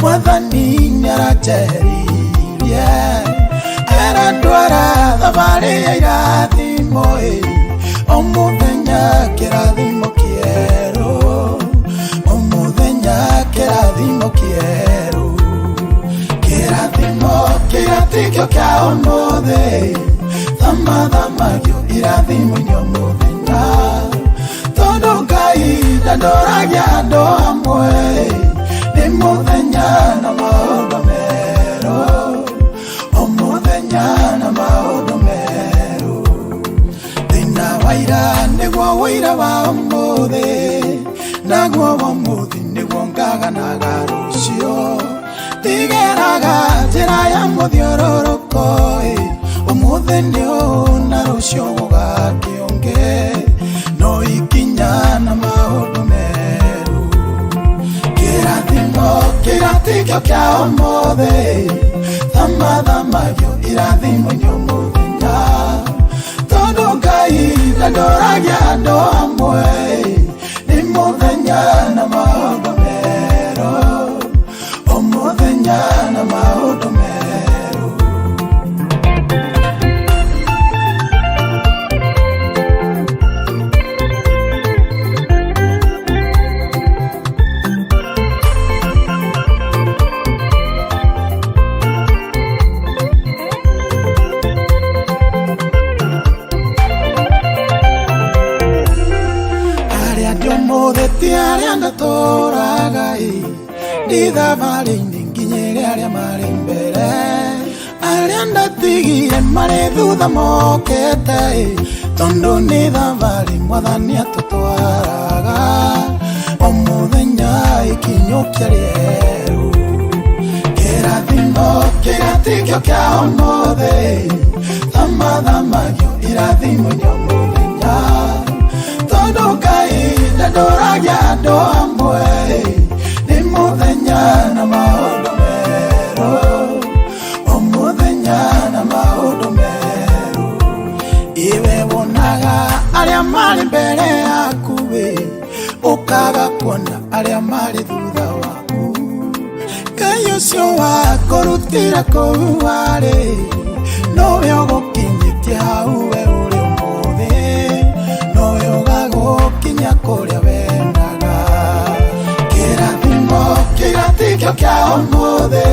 Mwathani nyarajeririe era ndwara thabari ya irathimo o muthenya kirathimo kieru o muthenya kirathimo kieru kirathimo kiratikio kia umuthi thamathamagio irathimo nyo muthenya tondu Ngai ndandoragia andu amwe ni muthenya na maundu meru o muthenya na maundu meru thina waira niguo wira wa umuthi naguo wa umuthi niguo ngaganaga rucio ndigeraga njira ya muthiururuko umuthi niu na rucio gugakiungi no ikinya na maundu meru kirathimo kiratikio kia umuthi thamathamagio irathimo nyo muthenya tondu Ngai ndandoragia andu amwe ni muthenya na maundu meru o muthenya na maundu meru aria ndatoraga ndi thabarĩ-inĩ nginyĩre aria marĩ mbere aria ndatigire marĩ thutha mokete tondu nĩ thabarĩ Mwathani atũtwaraga o mũthenya ikinyũkia rĩerũ kĩrathimo kĩratikio kia ũmũthĩ thamathamagio irathimo nyo mũthenya tondu Ngai ndandoragia andu amwe ni muthenya na maundu meru o muthenya na maundu meru iwe wonaga aria mari mbere yaku ukaga kuona aria mari thutha waku Ngai ucio wakũrutire kũu warĩ nowe ũgũkinyĩtie hau we ũrĩ ũmũthĩ nowe ũgagũkinya kũrĩa wendaga kĩrathimo kĩratikio kia ũmũthĩ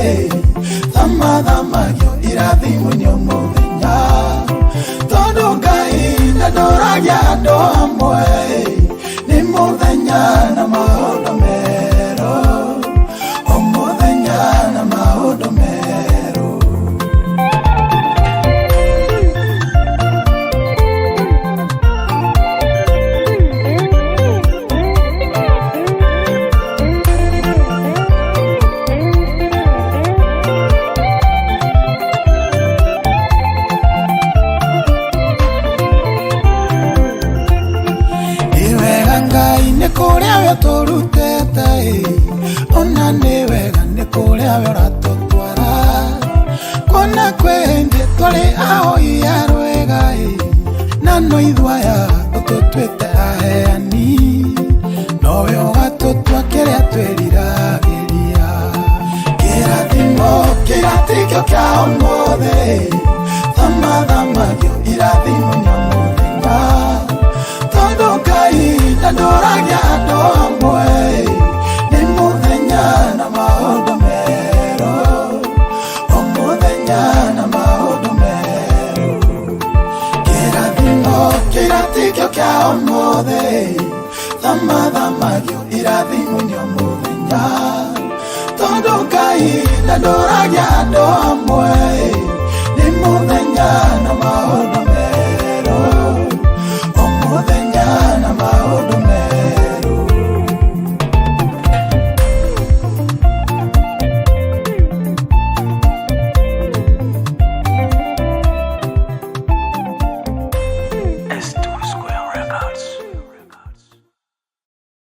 thamathamagio irathimo nĩ mũthenya tondu Ngai ndandoragia andu amwe ni muthenya na maundu meru o muthenya na maundu meru kuria we turutete ona ni wega ni kuria we uratutwara kona kwendi twari ahoi arwega na no ithwaya ututwite aheani nowe ugatutwa kiria tweriragĩria kĩrathimo kĩratikio kia ũmũthĩ thamathamagio irathimo nĩ mũthenya tondu Ngai ndandoragia andu amwe ni muthenya na maundu meru o muthenya na maundu meru kĩrathimo kĩratikio kia ũmũthĩ thamathamagio irathimo nĩ mũthenya tondu Ngai ndandoragia andu amwe ni muthenya na maundu meru o muthenya na maundu meru Arts.